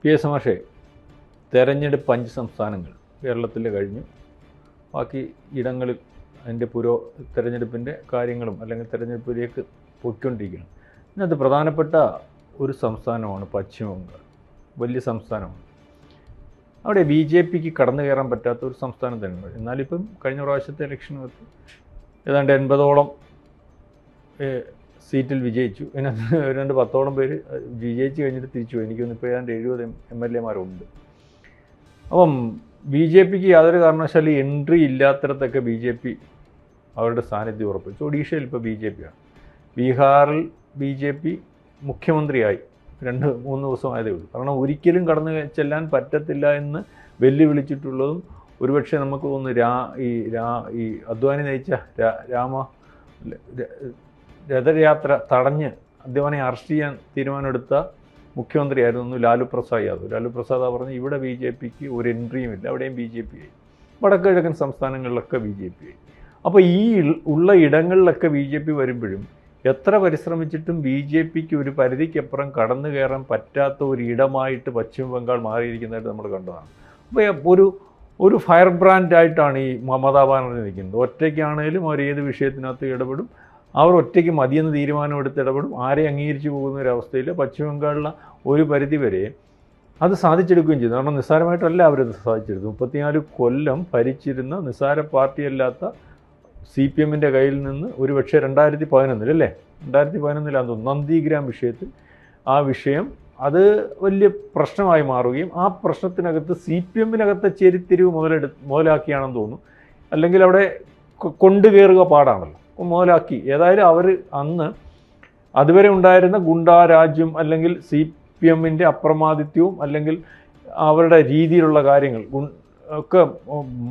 PS മാഷേ, തെരഞ്ഞെടുപ്പ് 5 സംസ്ഥാനങ്ങൾ കേരളത്തിൽ കഴിഞ്ഞു. ബാക്കി ഇടങ്ങളിൽ അതിൻ്റെ തെരഞ്ഞെടുപ്പിൻ്റെ കാര്യങ്ങളും അല്ലെങ്കിൽ തെരഞ്ഞെടുപ്പിലേക്ക് പോയിക്കൊണ്ടിരിക്കണം. ഇതിനകത്ത് പ്രധാനപ്പെട്ട ഒരു സംസ്ഥാനമാണ് പശ്ചിമ ബംഗാൾ. വലിയ സംസ്ഥാനമാണ്. അവിടെ BJPക്ക് കടന്നു കയറാൻ പറ്റാത്ത ഒരു സംസ്ഥാനം തന്നെയാണ്. എന്നാലിപ്പം കഴിഞ്ഞ പ്രാവശ്യത്തെ ഇലക്ഷനകത്ത് ഏതാണ്ട് 80ഓളം സീറ്റിൽ വിജയിച്ചു. അതിനകത്ത് 10ഓളം പേര് വിജയിച്ച് കഴിഞ്ഞിട്ട് തിരിച്ചു പോയി. എനിക്കൊന്നും ഇപ്പോൾ ഏതാണ്ട് 70 MLA-മാരുണ്ട്. അപ്പം BJPക്ക് യാതൊരു കാരണവശാലും എൻട്രി ഇല്ലാത്തിടത്തൊക്കെ BJP അവരുടെ സാന്നിധ്യം ഉറപ്പിച്ചു. ഒഡീഷയിൽ ഇപ്പോൾ BJP ആണ്. ബീഹാറിൽ BJP മുഖ്യമന്ത്രിയായി 2-3 ദിവസമായതേ ഉള്ളൂ. കാരണം ഒരിക്കലും കടന്നു ചെല്ലാൻ പറ്റത്തില്ല എന്ന് വെല്ലുവിളിച്ചിട്ടുള്ളതും ഒരുപക്ഷെ നമുക്ക് തോന്നുന്നു ഈ അദ്വാനി നയിച്ച രഥയാത്ര തടഞ്ഞ് അദ്വാനി അറസ്റ്റ് ചെയ്യാൻ തീരുമാനമെടുത്ത മുഖ്യമന്ത്രിയായിരുന്നു ലാലു പ്രസാദ് യാദവ്. ലാലു പ്രസാദ് പറഞ്ഞ് ഇവിടെ BJPക്ക് ഒരു എൻട്രിയും ഇല്ല, അവിടെയും BJP ആയി. വടക്ക് കിഴക്കൻ സംസ്ഥാനങ്ങളിലൊക്കെ BJP ആയി. അപ്പോൾ ഈ ഉള്ള ഇടങ്ങളിലൊക്കെ BJP വരുമ്പോഴും എത്ര പരിശ്രമിച്ചിട്ടും BJPക്ക് ഒരു പരിധിക്കപ്പുറം കടന്നു കയറാൻ പറ്റാത്ത ഒരു ഇടമായിട്ട് പശ്ചിമ ബംഗാൾ മാറിയിരിക്കുന്നതായിട്ട് നമ്മൾ കണ്ടതാണ്. അപ്പോൾ ഒരു ഫയർ ബ്രാൻഡായിട്ടാണ് ഈ മമതാ ബാനർജി നിൽക്കുന്നത്. ഒറ്റയ്ക്കാണേലും അവർ ഏത് വിഷയത്തിനകത്ത് ഇടപെടും. അവർ ഒറ്റയ്ക്ക് മതിയെന്ന് തീരുമാനമെടുത്ത് ഇടപെടും. ആരെ അംഗീകരിച്ചു പോകുന്ന ഒരവസ്ഥയിൽ പശ്ചിമ ബംഗാളിലെ ഒരു പരിധിവരെ അത് സാധിച്ചെടുക്കുകയും ചെയ്തു. കാരണം നിസ്സാരമായിട്ടല്ല അവരത് സാധിച്ചെടുത്തു. 34 കൊല്ലം ഭരിച്ചിരുന്ന നിസ്സാര പാർട്ടിയല്ലാത്ത CPM-ൻ്റെ കയ്യിൽ നിന്ന് ഒരുപക്ഷെ 2011 അല്ലേ, 2011 തോന്നുന്നു, നന്ദിഗ്രാം വിഷയത്തിൽ ആ വിഷയം അത് വലിയ പ്രശ്നമായി മാറുകയും ആ പ്രശ്നത്തിനകത്ത് CPM-നകത്തെ ചെരിത്തിരിവ് മുതലാക്കിയാണെന്ന് തോന്നുന്നു. അല്ലെങ്കിൽ അവിടെ കൊണ്ടുകയറുക പാടാണല്ലോ, മുതലാക്കി. ഏതായാലും അവർ അന്ന് അതുവരെ ഉണ്ടായിരുന്ന ഗുണ്ടാരാജ്യം അല്ലെങ്കിൽ CPM-ൻ്റെ അപ്രമാദിത്വവും അല്ലെങ്കിൽ അവരുടെ രീതിയിലുള്ള കാര്യങ്ങൾ ഒക്കെ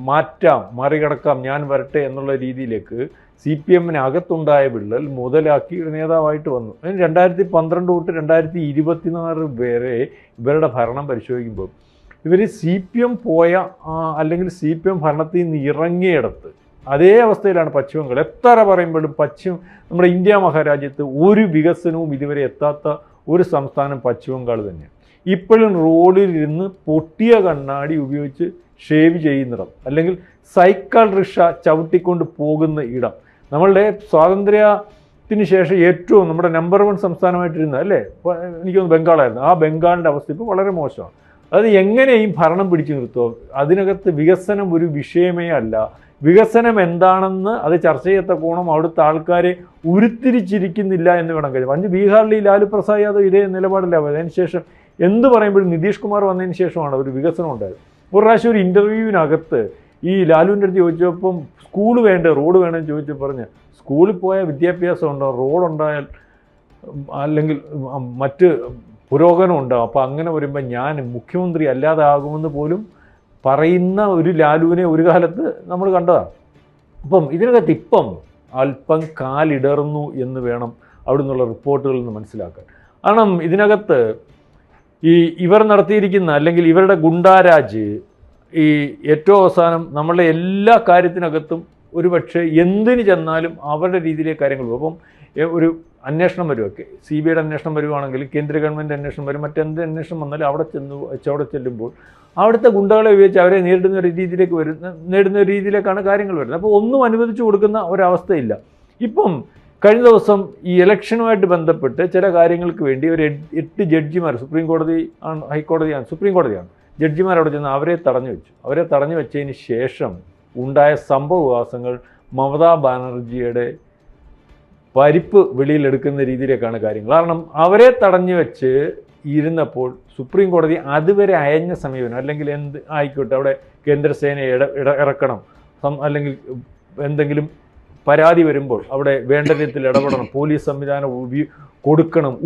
മാറ്റാം, മറികടക്കാം, ഞാൻ വരട്ടെ എന്നുള്ള രീതിയിലേക്ക് CPM-നകത്തുണ്ടായ വിള്ളൽ മുതലാക്കി ഒരു നേതാവായിട്ട് വന്നു. അതിന് 2012 തൊട്ട് 2024 വരെ ഇവരുടെ ഭരണം പരിശോധിക്കുമ്പോൾ ഇവർ CPM പോയ അല്ലെങ്കിൽ CPM ഭരണത്തിൽ നിന്ന് ഇറങ്ങിയിടത്ത് അതേ അവസ്ഥയിലാണ് പശ്ചിമ ബംഗാൾ. എത്ര പറയുമ്പോഴും നമ്മുടെ ഇന്ത്യ മഹാരാജ്യത്ത് ഒരു വികസനവും ഇതുവരെ എത്താത്ത ഒരു സംസ്ഥാനം പശ്ചിമ ബംഗാൾ തന്നെയാണ്. ഇപ്പോഴും റോഡിലിരുന്ന് പൊട്ടിയ കണ്ണാടി ഉപയോഗിച്ച് ഷേവ് ചെയ്യുന്നിടം അല്ലെങ്കിൽ സൈക്കിൾ റിക്ഷ ചവിട്ടിക്കൊണ്ട് പോകുന്ന ഇടം, നമ്മളുടെ സ്വാതന്ത്ര്യത്തിന് ശേഷം ഏറ്റവും നമ്മുടെ നമ്പർ 1 സംസ്ഥാനമായിട്ടിരുന്ന അല്ലേ, എനിക്കൊന്ന് ബംഗാളായിരുന്നു. ആ ബംഗാളിൻ്റെ അവസ്ഥ ഇപ്പോൾ വളരെ മോശമാണ്. അത് എങ്ങനെയും ഭരണം പിടിച്ചു നിർത്തുമോ? അതിനകത്ത് വികസനം ഒരു വിഷയമേ അല്ല. വികസനം എന്താണെന്ന് അത് ചർച്ച ചെയ്യത്തക്കോണം അവിടുത്തെ ആൾക്കാരെ ഉരുത്തിരിച്ചിരിക്കുന്നില്ല എന്ന് വേണം കഴിയും. പണ്ട് ബീഹാറിൽ ലാലു പ്രസാദ് യാദവ് ഇതേ നിലപാടില്ല. അതിനുശേഷം എന്ത് പറയുമ്പോഴും നിതീഷ് കുമാർ വന്നതിന് ശേഷമാണ് ഒരു വികസനം ഉണ്ടായത്. ഒരു പ്രാവശ്യം ഒരു ഇൻ്റർവ്യൂവിനകത്ത് ഈ ലാലുവിൻ്റെ അടുത്ത് ചോദിച്ചപ്പം സ്കൂൾ വേണ്ട റോഡ് വേണമെന്ന് ചോദിച്ചു പറഞ്ഞ് സ്കൂളിൽ പോയാൽ വിദ്യാഭ്യാസം ഉണ്ടോ, റോഡുണ്ടായാൽ അല്ലെങ്കിൽ മറ്റ് പുരോഗമനം ഉണ്ടാകും. അപ്പോൾ അങ്ങനെ വരുമ്പോൾ ഞാൻ മുഖ്യമന്ത്രി അല്ലാതാകുമെന്ന് പോലും പറയുന്ന ഒരു ലാലുവിനെ ഒരു കാലത്ത് നമ്മൾ കണ്ടതാണ്. അപ്പം ഇതിനകത്ത് ഇപ്പം അല്പം കാലിടർന്നു എന്ന് വേണം അവിടെ നിന്നുള്ള റിപ്പോർട്ടുകളിൽ നിന്ന് മനസ്സിലാക്കാൻ. കാരണം ഇതിനകത്ത് ഇവർ നടത്തിയിരിക്കുന്ന അല്ലെങ്കിൽ ഇവരുടെ ഗുണ്ടാരാജ് ഏറ്റവും അവസാനം നമ്മളുടെ എല്ലാ കാര്യത്തിനകത്തും ഒരുപക്ഷെ എന്തിന് ചെന്നാലും അവരുടെ രീതിയിലെ കാര്യങ്ങൾ പോകും. അപ്പം ഒരു അന്വേഷണം വരുമൊക്കെ, CBIയുടെ അന്വേഷണം വരുവാണെങ്കിൽ കേന്ദ്ര ഗവൺമെൻറ് അന്വേഷണം വരും, മറ്റെന്ത് അന്വേഷണം വന്നാലും അവിടെ ചെല്ലുമ്പോൾ അവിടുത്തെ ഗുണ്ടകളെ ഉപയോഗിച്ച് അവരെ നേടുന്ന രീതിയിലേക്കാണ് കാര്യങ്ങൾ വരുന്നത്. അപ്പോൾ ഒന്നും അനുവദിച്ചു കൊടുക്കുന്ന ഒരവസ്ഥയില്ല. ഇപ്പം കഴിഞ്ഞ ദിവസം ഈ ഇലക്ഷനുമായിട്ട് ബന്ധപ്പെട്ട് ചില കാര്യങ്ങൾക്ക് വേണ്ടി ഒരു 8 ജഡ്ജിമാർ, സുപ്രീം കോടതിയാണ് ജഡ്ജിമാർ അവിടെ ചെന്ന് അവരെ തടഞ്ഞു വെച്ചതിന് ശേഷം ഉണ്ടായ സംഭവവികാസങ്ങൾ മമതാ ബാനർജിയുടെ പരിപ്പ് വെളിയിലെടുക്കുന്ന രീതിയിലേക്കാണ് കാര്യങ്ങൾ. കാരണം അവരെ തടഞ്ഞു വെച്ച് ഇരുന്നപ്പോൾ സുപ്രീം കോടതി അതുവരെ അയഞ്ഞ സമീപനം അല്ലെങ്കിൽ എന്ത് ആയിക്കോട്ടെ, അവിടെ കേന്ദ്രസേനയെ ഇറക്കണം, അല്ലെങ്കിൽ എന്തെങ്കിലും പരാതി വരുമ്പോൾ അവിടെ വേണ്ട രീതിയിൽ ഇടപെടണം, പോലീസ് സംവിധാനം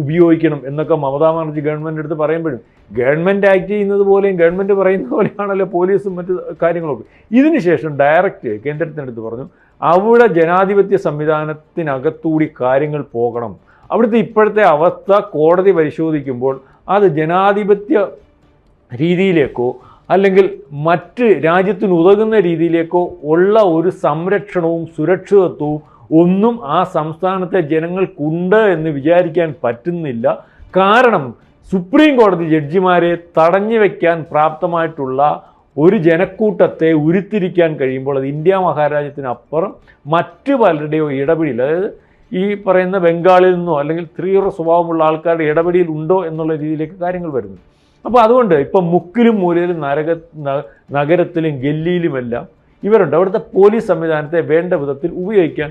ഉപയോഗിക്കണം എന്നൊക്കെ മമതാ ബാനർജി ഗവൺമെൻറ് അടുത്ത് പറയുമ്പോഴും ഗവൺമെൻറ് ആക്ട് ചെയ്യുന്നത് പോലെയും ഗവൺമെൻറ് പറയുന്നത് പോലെയാണല്ലോ പോലീസും മറ്റു കാര്യങ്ങളൊക്കെ. ഇതിനുശേഷം ഡയറക്റ്റ് കേന്ദ്രത്തിനടുത്ത് പറഞ്ഞു അവിടെ ജനാധിപത്യ സംവിധാനത്തിനകത്തൂടി കാര്യങ്ങൾ പോകണം. അവിടുത്തെ ഇപ്പോഴത്തെ അവസ്ഥ കോടതി പരിശോധിക്കുമ്പോൾ അത് ജനാധിപത്യ രീതിയിലേക്കോ അല്ലെങ്കിൽ മറ്റ് രാജ്യത്തിന് ഉതകുന്ന രീതിയിലേക്കോ ഉള്ള ഒരു സംരക്ഷണവും സുരക്ഷിതത്വവും ഒന്നും ആ സംസ്ഥാനത്തെ ജനങ്ങൾക്കുണ്ട് എന്ന് വിചാരിക്കാൻ പറ്റുന്നില്ല. കാരണം സുപ്രീം കോടതി ജഡ്ജിമാരെ തടഞ്ഞു വയ്ക്കാൻ പ്രാപ്തമായിട്ടുള്ള ഒരു ജനക്കൂട്ടത്തെ ഉരുത്തിരിക്കാൻ കഴിയുമ്പോൾ അത് ഇന്ത്യ മഹാരാജ്യത്തിനപ്പുറം മറ്റു പലരുടെയോ ഇടപെടില്ല. അതായത് ഈ പറയുന്ന ബംഗാളിൽ നിന്നോ അല്ലെങ്കിൽ തീവ്ര സ്വഭാവമുള്ള ആൾക്കാരുടെ ഇടപെടിയിൽ ഉണ്ടോ എന്നുള്ള രീതിയിലേക്ക് കാര്യങ്ങൾ വരുന്നു. അപ്പോൾ അതുകൊണ്ട് ഇപ്പം മുക്കിലും മൂലയിലും നഗരത്തിലും ഗല്ലിയിലുമെല്ലാം ഇവരുണ്ട്. അവിടുത്തെ പോലീസ് സംവിധാനത്തെ വേണ്ട വിധത്തിൽ ഉപയോഗിക്കാൻ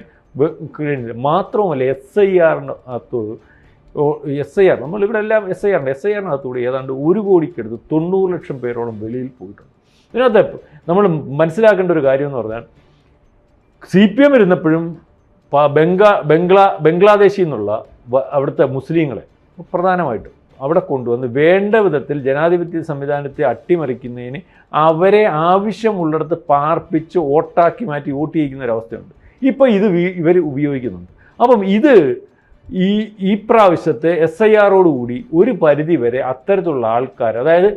കഴിയുന്നില്ല. മാത്രവുമല്ല SIR നമ്മളിവിടെ എല്ലാം SIRനകത്തൂടെ ഏതാണ്ട് 1 കോടിക്കടുത്ത് 90 ലക്ഷം പേരോളം വെളിയിൽ പോയിട്ടുണ്ട്. ഇതിനകത്ത് നമ്മൾ മനസ്സിലാക്കേണ്ട ഒരു കാര്യം എന്ന് പറഞ്ഞാൽ CPM ഇരുന്നപ്പോഴും ബംഗ്ലാദേശിൽ നിന്നുള്ള അവിടുത്തെ മുസ്ലിങ്ങളെ പ്രധാനമായിട്ടും അവിടെ കൊണ്ടുവന്ന് വേണ്ട വിധത്തിൽ ജനാധിപത്യ സംവിധാനത്തെ അട്ടിമറിക്കുന്നതിന് അവരെ ആവശ്യമുള്ളിടത്ത് പാർപ്പിച്ച് വോട്ടാക്കി മാറ്റി വോട്ട് ചെയ്യിക്കുന്ന ഒരവസ്ഥയുണ്ട്. ഇപ്പോൾ ഇവർ ഉപയോഗിക്കുന്നുണ്ട്. അപ്പം ഇത് ഈ പ്രാവശ്യത്തെ SIRോടുകൂടി ഒരു പരിധി വരെ അത്തരത്തിലുള്ള ആൾക്കാർ, അതായത്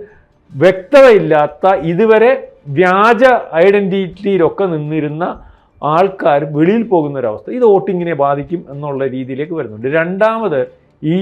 വ്യക്തതയില്ലാത്ത ഇതുവരെ വ്യാജ ഐഡൻറ്റിറ്റിയിലൊക്കെ നിന്നിരുന്ന ആൾക്കാർ വെളിയിൽ പോകുന്നൊരവസ്ഥ, ഇത് വോട്ടിങ്ങിനെ ബാധിക്കും എന്നുള്ള രീതിയിലേക്ക് വരുന്നുണ്ട്. രണ്ടാമത് ഈ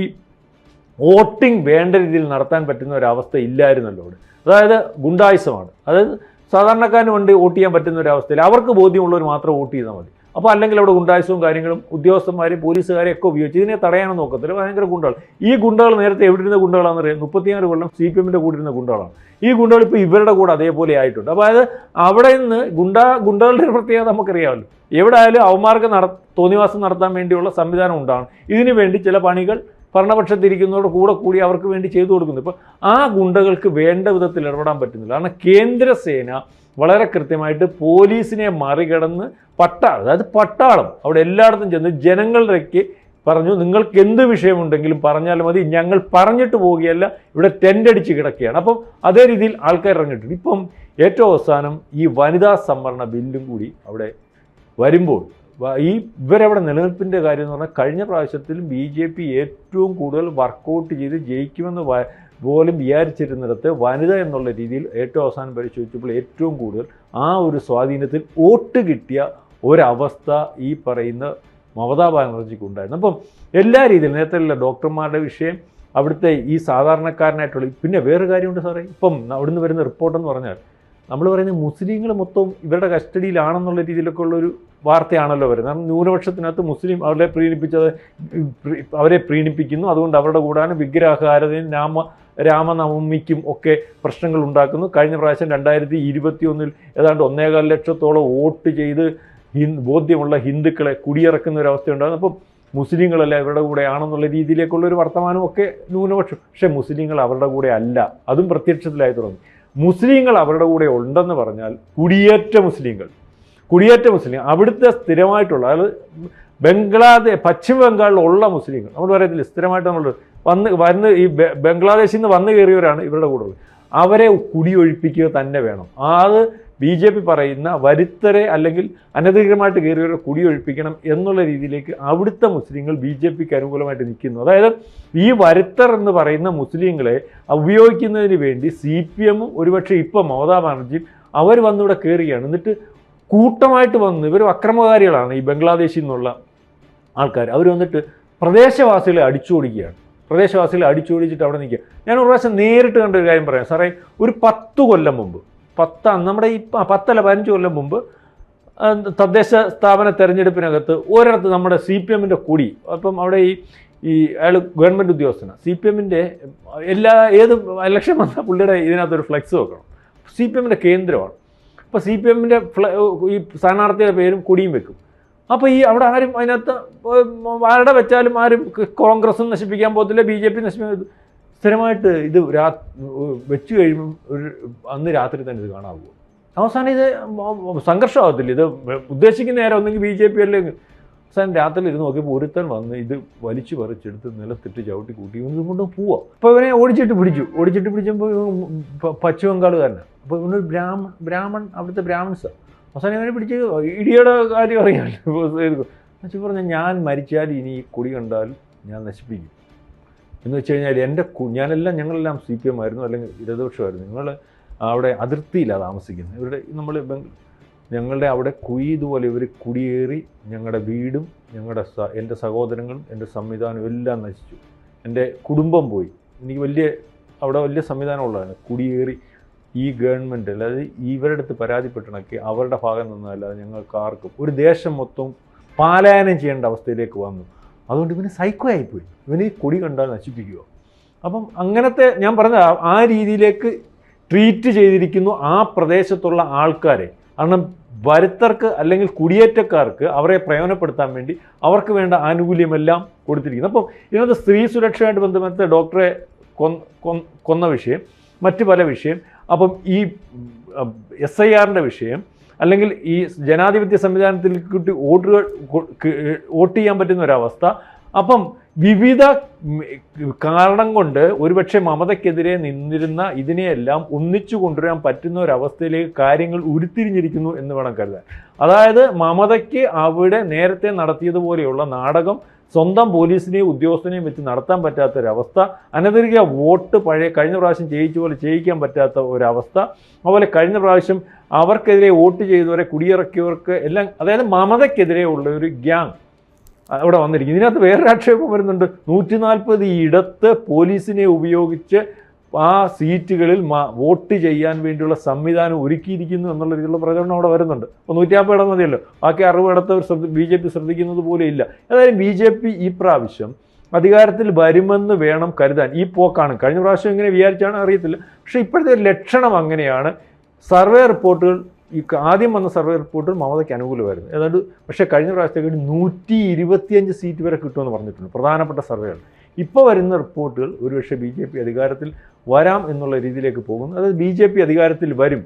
വോട്ടിംഗ് വേണ്ട രീതിയിൽ നടത്താൻ പറ്റുന്ന ഒരവസ്ഥ ഇല്ലായിരുന്നല്ലോ അവിടെ. അതായത് ഗുണ്ടായുസമാണ്. അതായത് സാധാരണക്കാരന് വേണ്ടി വോട്ട് ചെയ്യാൻ പറ്റുന്ന ഒരവസ്ഥയിൽ അവർക്ക് ബോധ്യമുള്ളവർ മാത്രം വോട്ട് ചെയ്താൽ മതി. അപ്പോൾ അല്ലെങ്കിൽ അവിടെ ഗുണ്ടായുസവും കാര്യങ്ങളും ഉദ്യോഗസ്ഥന്മാരെയും പോലീസുകാരെയും ഒക്കെ ഉപയോഗിച്ച് ഇതിനെ തടയാനും നോക്കത്തില്ല. ഭയങ്കര ഗുണ്ടകൾ. ഈ ഗുണ്ടകൾ നേരത്തെ എവിടെ ഇരുന്ന ഗുണ്ടകളാണെന്ന് അറിയാം. 36 കൊല്ലം CPMൻ്റെ കൂടെ ഇരുന്ന ഗുണ്ടകളാണ്. ഈ ഗുണ്ടകൾ ഇപ്പോൾ ഇവരുടെ കൂടെ അതേപോലെ ആയിട്ടുണ്ട്. അപ്പോൾ അതായത് അവിടെ നിന്ന് ഗുണ്ടകളുടെ ഒരു പ്രത്യേകത നമുക്കറിയാമല്ലോ. എവിടെ ആയാലും അവന്മാർക്ക് തോന്നിവാസം നടത്താൻ വേണ്ടിയുള്ള സംവിധാനം ഉണ്ടാകും. ഇതിനു വേണ്ടി ചില പണികൾ ഭരണപക്ഷത്തിരിക്കുന്നതോട് കൂടി അവർക്ക് വേണ്ടി ചെയ്തു കൊടുക്കുന്നു. ഇപ്പോൾ ആ ഗുണ്ടകൾക്ക് വേണ്ട വിധത്തിൽ ഇടപെടാൻ പറ്റുന്നില്ല. കാരണം കേന്ദ്രസേന വളരെ കൃത്യമായിട്ട് പോലീസിനെ മറികടന്ന് അതായത് പട്ടാളം അവിടെ എല്ലായിടത്തും ചെന്ന് ജനങ്ങളിലേക്ക് പറഞ്ഞു, നിങ്ങൾക്ക് എന്ത് വിഷയമുണ്ടെങ്കിലും പറഞ്ഞാൽ മതി, ഞങ്ങൾ പറഞ്ഞിട്ട് പോവുകയല്ല, ഇവിടെ ടെൻ്റ് അടിച്ച് കിടക്കുകയാണ്. അപ്പം അതേ രീതിയിൽ ആൾക്കാർ ഇറങ്ങിയിട്ടുണ്ട്. ഇപ്പം ഏറ്റവും അവസാനം ഈ വനിതാ സംവരണ ബില്ലും കൂടി അവിടെ വരുമ്പോൾ ഇവരവിടെ നിലനിൽപ്പിൻ്റെ കാര്യം എന്ന് പറഞ്ഞാൽ കഴിഞ്ഞ പ്രാവശ്യത്തിലും BJP ഏറ്റവും കൂടുതൽ വർക്കൗട്ട് ചെയ്ത് ജയിക്കുമെന്ന് പോലും വിചാരിച്ചിരുന്നിടത്ത് വനിത എന്നുള്ള രീതിയിൽ ഏറ്റവും അവസാനം പരിശോധിച്ചപ്പോൾ ഏറ്റവും കൂടുതൽ ആ ഒരു സ്വാധീനത്തിൽ വോട്ട് കിട്ടിയ ഒരവസ്ഥ ഈ പറയുന്ന മമതാ ബാനർജിക്ക് ഉണ്ടായിരുന്നു. അപ്പം എല്ലാ രീതിയിലും നേരത്തെ ഡോക്ടർമാരുടെ വിഷയം, അവിടുത്തെ ഈ സാധാരണക്കാരനായിട്ടുള്ള പിന്നെ വേറെ കാര്യമുണ്ട് സാറേ. ഇപ്പം അവിടുന്ന് വരുന്ന റിപ്പോർട്ടെന്ന് പറഞ്ഞാൽ നമ്മൾ പറയുന്നത് മുസ്ലിങ്ങൾ മൊത്തം ഇവരുടെ കസ്റ്റഡിയിലാണെന്നുള്ള രീതിയിലൊക്കെ ഉള്ളൊരു വാർത്തയാണല്ലോ വരുന്നത്. കാരണം ന്യൂനപക്ഷത്തിനകത്ത് മുസ്ലിം അവരെ പ്രീണിപ്പിക്കുന്നു, അതുകൊണ്ട് അവരുടെ കൂടാണ് വിഗ്രഹാരാധനയും രാമനവമിക്കും ഒക്കെ പ്രശ്നങ്ങൾ ഉണ്ടാക്കുന്നു. കഴിഞ്ഞ പ്രാവശ്യം 2021 ഏതാണ്ട് 1.25 ലക്ഷത്തോളം വോട്ട് ചെയ്ത് ബോധ്യമുള്ള ഹിന്ദുക്കളെ കുടിയിറക്കുന്ന ഒരവസ്ഥയുണ്ടാകുന്നു. അപ്പം മുസ്ലിങ്ങളല്ല ഇവരുടെ കൂടെ ആണെന്നുള്ള രീതിയിലേക്കുള്ളൊരു വർത്തമാനമൊക്കെ ന്യൂനപക്ഷം. പക്ഷേ മുസ്ലിങ്ങൾ അവരുടെ കൂടെ അല്ല, അതും പ്രത്യക്ഷത്തിലായി തുടങ്ങി. മുസ്ലിങ്ങൾ അവരുടെ കൂടെ ഉണ്ടെന്ന് പറഞ്ഞാൽ കുടിയേറ്റ മുസ്ലിങ്ങൾ അവിടുത്തെ സ്ഥിരമായിട്ടുള്ള, അതായത് പശ്ചിമ ബംഗാളിലുള്ള മുസ്ലിങ്ങൾ, നമ്മൾ പറയത്തില്ല സ്ഥിരമായിട്ട് നമ്മൾ വന്ന് ഈ ബംഗ്ലാദേശിൽ നിന്ന് വന്നു കയറിയവരാണ് ഇവരുടെ കൂടെ ഉള്ളത്. അവരെ കുടിയൊഴിപ്പിക്കുക തന്നെ വേണം. അത് BJP പറയുന്ന വരുത്തരെ അല്ലെങ്കിൽ അനധികൃതമായിട്ട് കയറിയവരെ കുടിയൊഴിപ്പിക്കണം എന്നുള്ള രീതിയിലേക്ക് അവിടുത്തെ മുസ്ലിങ്ങൾ BJPക്ക് അനുകൂലമായിട്ട് നിൽക്കുന്നു. അതായത് ഈ വരുത്തർ എന്ന് പറയുന്ന മുസ്ലിങ്ങളെ ഉപയോഗിക്കുന്നതിന് വേണ്ടി CPM ഒരുപക്ഷെ ഇപ്പം മമതാ ബാനർജിയും അവർ വന്നിവിടെ കയറുകയാണ്. എന്നിട്ട് കൂട്ടമായിട്ട് വന്ന് ഇവർ അക്രമകാരികളാണ്, ഈ ബംഗ്ലാദേശിൽ നിന്നുള്ള ആൾക്കാർ. അവർ വന്നിട്ട് പ്രദേശവാസികളെ അടിച്ചോടിക്കുകയാണ്. പ്രദേശവാസികളെ അടിച്ചോടിച്ചിട്ട് അവിടെ നിൽക്കുക. ഞാൻ ഒരു പ്രാവശ്യം നേരിട്ട് കണ്ട ഒരു കാര്യം പറയാം സാറേ. ഒരു 10 കൊല്ലം മുമ്പ്, നമ്മുടെ ഈ 10 അല്ല 15 കൊല്ലം മുമ്പ് തദ്ദേശ സ്ഥാപന തെരഞ്ഞെടുപ്പിനകത്ത് ഒരിടത്ത് നമ്മുടെ CPMൻ്റെ കൊടി, അപ്പം അവിടെ ഈ അയാൾ ഗവൺമെൻറ് ഉദ്യോഗസ്ഥനാണ്, CPMൻ്റെ ഏത് ഇലക്ഷൻ വന്നാൽ പുള്ളിയുടെ ഇതിനകത്തൊരു ഫ്ലെക്സ് വെക്കണം. CPMൻ്റെ കേന്ദ്രമാണ്. അപ്പോൾ CPMൻ്റെ ഈ സ്ഥാനാർത്ഥിയുടെ പേരും കൊടിയും വെക്കും. അപ്പോൾ അവിടെ ആരും അതിനകത്ത് ആരുടെ വെച്ചാലും ആരും കോൺഗ്രസും നശിപ്പിക്കാൻ പോകത്തില്ല, BJP നശിപ്പിക്കാൻ. സ്ഥിരമായിട്ട് ഇത് വെച്ച് കഴിയുമ്പോൾ അന്ന് രാത്രി തന്നെ ഇത് കാണാൻ പോകും. അവസാനം ഇത് സംഘർഷമാകത്തില്ല. ഇത് ഉദ്ദേശിക്കുന്ന നേരം ഒന്നെങ്കിൽ BJP അല്ലെങ്കിൽ അവസാനം രാത്രി ഇരുന്ന് നോക്കിയപ്പോൾ ഒരുത്തൻ വന്ന് ഇത് വലിച്ചു പറിച്ചെടുത്ത് നിലത്തിട്ട് ചവിട്ടി കൂട്ടി ഇവന് കൊണ്ട് പോവാം. അപ്പോൾ ഇവനെ ഓടിച്ചിട്ട് പിടിച്ചപ്പോൾ പശ്ചിമ ബംഗാളുകാരനാണ്. അപ്പോൾ ഇവനൊരു ബ്രാഹ്മൺ അവിടുത്തെ ബ്രാഹ്മൺസാണ്. അവസാനം ഇവനെ പിടിച്ച് ഇടിയുടെ കാര്യം അറിയാമല്ലോ എന്നു പറഞ്ഞാൽ, ഞാൻ മരിച്ചാൽ ഇനി ഈ കൊടി കണ്ടാൽ ഞാൻ നശിപ്പിക്കും എന്ന് വെച്ച് കഴിഞ്ഞാൽ ഞങ്ങളെല്ലാം CPM ആയിരുന്നു, അല്ലെങ്കിൽ ഇടതുപക്ഷമായിരുന്നു. നിങ്ങൾ അവിടെ അതിർത്തിയിലാണ് താമസിക്കുന്നത്. ഞങ്ങളുടെ അവിടെ ഇതുപോലെ ഇവർ കുടിയേറി ഞങ്ങളുടെ വീടും എൻ്റെ സഹോദരങ്ങളും എൻ്റെ സംവിധാനവും എല്ലാം നശിച്ചു. എൻ്റെ കുടുംബം പോയി. എനിക്ക് അവിടെ വലിയ സംവിധാനമുള്ളതാണ്. കുടിയേറി ഈ ഗവൺമെൻറ് അല്ലാതെ ഇവരുടെ അടുത്ത് പരാതിപ്പെട്ടണക്കി അവരുടെ ഭാഗം നിന്നല്ലാതെ ഞങ്ങൾക്ക് ആർക്കും ഒരു ദേശം മൊത്തം പാലായനം ചെയ്യേണ്ട അവസ്ഥയിലേക്ക് വന്നു. അതുകൊണ്ട് ഇവന് സൈക്കോ ആയിപ്പോയി. ഇവന് ഈ കൊടി കണ്ടാൽ നശിപ്പിക്കുക. അപ്പം അങ്ങനത്തെ ഞാൻ പറഞ്ഞ ആ രീതിയിലേക്ക് ട്രീറ്റ് ചെയ്തിരിക്കുന്നു ആ പ്രദേശത്തുള്ള ആൾക്കാരെ. കാരണം വരുത്തർക്ക് അല്ലെങ്കിൽ കുടിയേറ്റക്കാർക്ക് അവരെ പ്രയോജനപ്പെടുത്താൻ വേണ്ടി അവർക്ക് വേണ്ട ആനുകൂല്യമെല്ലാം കൊടുത്തിരിക്കുന്നു. അപ്പം ഇതിനകത്ത് സ്ത്രീ സുരക്ഷയുമായിട്ട് ബന്ധപ്പെട്ട ഡോക്ടറെ കൊന്ന വിഷയം, മറ്റ് പല വിഷയം, അപ്പം ഈ SIRൻ്റെ വിഷയം, അല്ലെങ്കിൽ ഈ ജനാധിപത്യ സംവിധാനത്തിൽ കിട്ടി വോട്ട് ചെയ്യാൻ പറ്റുന്ന ഒരവസ്ഥ. അപ്പം വിവിധ കാരണം കൊണ്ട് ഒരുപക്ഷെ മമതയ്ക്കെതിരെ നിന്നിരുന്ന ഇതിനെയെല്ലാം ഒന്നിച്ചു കൊണ്ടുവരാൻ പറ്റുന്ന ഒരവസ്ഥയിലേക്ക് കാര്യങ്ങൾ ഉരുത്തിരിഞ്ഞിരിക്കുന്നു എന്ന് വേണം കരുതാൻ. അതായത് മമതയ്ക്ക് അവിടെ നേരത്തെ നടത്തിയതുപോലെയുള്ള നാടകം സ്വന്തം പോലീസിനെയും ഉദ്യോഗസ്ഥനെയും വെച്ച് നടത്താൻ പറ്റാത്തൊരവസ്ഥ, അനധികൃത വോട്ട് കഴിഞ്ഞ പ്രാവശ്യം ചെയ്യിച്ച പോലെ ചെയ്യിക്കാൻ പറ്റാത്ത ഒരവസ്ഥ, അതുപോലെ കഴിഞ്ഞ പ്രാവശ്യം അവർക്കെതിരെ വോട്ട് ചെയ്തവരെ കുടിയിറക്കിയവർക്ക് എല്ലാം, അതായത് മമതയ്ക്കെതിരെ ഉള്ള ഒരു ഗ്യാങ് അവിടെ വന്നിരിക്കും. ഇതിനകത്ത് വേറൊരു ആക്ഷേപം വരുന്നുണ്ട്. 140 ഇടത്ത് പോലീസിനെ ഉപയോഗിച്ച് ആ സീറ്റുകളിൽ വോട്ട് ചെയ്യാൻ വേണ്ടിയുള്ള സംവിധാനം ഒരുക്കിയിരിക്കുന്നു എന്നുള്ള രീതിയിലുള്ള പ്രചരണം അവിടെ വരുന്നുണ്ട്. അപ്പോൾ 150 ഇടം മതിയല്ലോ, ബാക്കി 60 ഇടത്ത് BJP ശ്രദ്ധിക്കുന്നത് പോലെ ഇല്ല. ഏതായാലും BJP ഈ പ്രാവശ്യം അധികാരത്തിൽ വരുമെന്ന് വേണം കരുതാൻ. ഈ പോക്കാണ്. കഴിഞ്ഞ പ്രാവശ്യം ഇങ്ങനെ വിചാരിച്ചാണ് അറിയത്തില്ല, പക്ഷേ ഇപ്പോഴത്തെ ഒരു ലക്ഷണം അങ്ങനെയാണ്. സർവേ റിപ്പോർട്ടുകൾ ആദ്യം വന്ന സർവേ റിപ്പോർട്ടുകൾ മമതയ്ക്ക് അനുകൂലമായിരുന്നു. ഏതാണ്ട് പക്ഷേ കഴിഞ്ഞ പ്രാവശ്യത്തേക്ക് 125 സീറ്റ് വരെ കിട്ടുമെന്ന് പറഞ്ഞിട്ടുണ്ട് പ്രധാനപ്പെട്ട സർവേകൾ. ഇപ്പോൾ വരുന്ന റിപ്പോർട്ടുകൾ ഒരുപക്ഷെ BJP അധികാരത്തിൽ വരാം എന്നുള്ള രീതിയിലേക്ക് പോകുന്നു. അതായത് BJP അധികാരത്തിൽ വരും,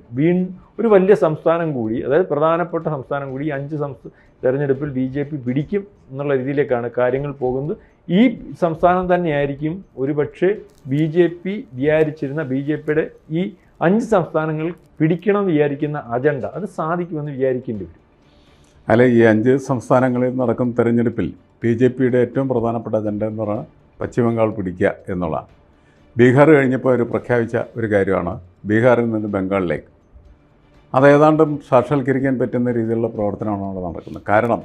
ഒരു വലിയ സംസ്ഥാനം കൂടി, അതായത് പ്രധാനപ്പെട്ട സംസ്ഥാനം കൂടി 5 തെരഞ്ഞെടുപ്പിൽ BJP പിടിക്കും എന്നുള്ള രീതിയിലേക്കാണ് കാര്യങ്ങൾ പോകുന്നത്. ഈ സംസ്ഥാനം തന്നെയായിരിക്കും ഒരുപക്ഷെ BJP വിചാരിച്ചിരുന്ന BJPയുടെ ഈ 5 സംസ്ഥാനങ്ങൾ പിടിക്കണം വിചാരിക്കുന്ന അജണ്ട അത് സാധിക്കുമെന്ന് വിചാരിക്കേണ്ടി വരും. അല്ല, ഈ 5 സംസ്ഥാനങ്ങളിൽ നടക്കുന്ന തെരഞ്ഞെടുപ്പിൽ BJPയുടെ ഏറ്റവും പ്രധാനപ്പെട്ട അജണ്ട എന്ന് പറഞ്ഞാൽ പശ്ചിമബംഗാൾ പിടിക്കുക എന്നുള്ളതാണ്. ബീഹാർ കഴിഞ്ഞപ്പോൾ അവർ പ്രഖ്യാപിച്ച ഒരു കാര്യമാണ് ബീഹാറിൽ നിന്ന് ബംഗാളിലേക്ക്. അത് ഏതാണ്ടും സാക്ഷാത്കരിക്കാൻ പറ്റുന്ന രീതിയിലുള്ള പ്രവർത്തനമാണ് അവിടെ നടക്കുന്നത്. കാരണം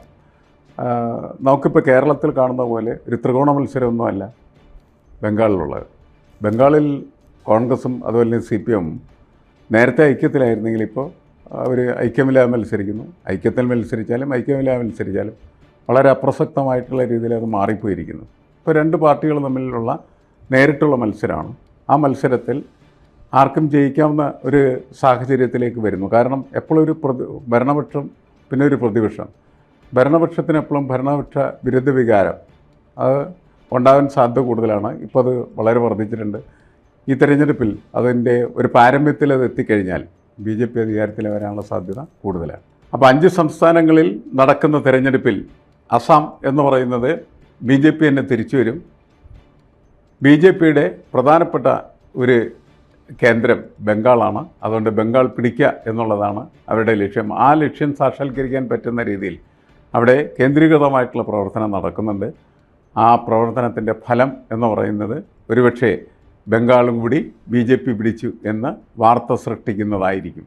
നമുക്കിപ്പോൾ കേരളത്തിൽ കാണുന്ന പോലെ ഒരു ത്രികോണ മത്സരമൊന്നുമല്ല ബംഗാളിലുള്ളത്. ബംഗാളിൽ കോൺഗ്രസും അതുപോലെ CPM നേരത്തെ ഐക്യത്തിലായിരുന്നെങ്കിൽ ഇപ്പോൾ അവർ ഐക്യമില്ലാതെ മത്സരിക്കുന്നു. ഐക്യത്തിൽ മത്സരിച്ചാലും ഐക്യമില്ലാതെ മത്സരിച്ചാലും വളരെ അപ്രസക്തമായിട്ടുള്ള രീതിയിൽ അത് മാറിപ്പോയിരിക്കുന്നു. ഇപ്പോൾ 2 പാർട്ടികൾ തമ്മിലുള്ള നേരിട്ടുള്ള മത്സരമാണ്. ആ മത്സരത്തിൽ ആർക്കും ജയിക്കാവുന്ന ഒരു സാഹചര്യത്തിലേക്ക് വരുന്നു. കാരണം എപ്പോഴും ഒരു ഭരണപക്ഷം പിന്നെ ഒരു പ്രതിപക്ഷം. ഭരണപക്ഷത്തിന് എപ്പോഴും ഭരണപക്ഷ വിരുദ്ധ വികാരം അത് ഉണ്ടാകാൻ സാധ്യത കൂടുതലാണ്. ഇപ്പോൾ അത് വളരെ വർദ്ധിച്ചിട്ടുണ്ട്. ഈ തെരഞ്ഞെടുപ്പിൽ അതിൻ്റെ ഒരു പാരമ്യത്തിൽ അത് എത്തിക്കഴിഞ്ഞാൽ BJP അധികാരത്തിൽ വരാനുള്ള സാധ്യത കൂടുതലാണ്. അപ്പോൾ 5 സംസ്ഥാനങ്ങളിൽ നടക്കുന്ന തെരഞ്ഞെടുപ്പിൽ അസം എന്ന് പറയുന്നത് BJP തന്നെ തിരിച്ചു വരും. BJPയുടെ പ്രധാനപ്പെട്ട ഒരു കേന്ദ്രം ബംഗാളാണ്. അതുകൊണ്ട് ബംഗാൾ പിടിക്കുക എന്നുള്ളതാണ് അവരുടെ ലക്ഷ്യം. ആ ലക്ഷ്യം സാക്ഷാത്കരിക്കാൻ പറ്റുന്ന രീതിയിൽ അവിടെ കേന്ദ്രീകൃതമായിട്ടുള്ള പ്രവർത്തനം നടക്കുന്നുണ്ട്. ആ പ്രവർത്തനത്തിൻ്റെ ഫലം എന്ന് പറയുന്നത് ഒരുപക്ഷേ ബംഗാളും കൂടി BJP പിടിച്ചു എന്ന് വാർത്ത സൃഷ്ടിക്കുന്നതായിരിക്കും.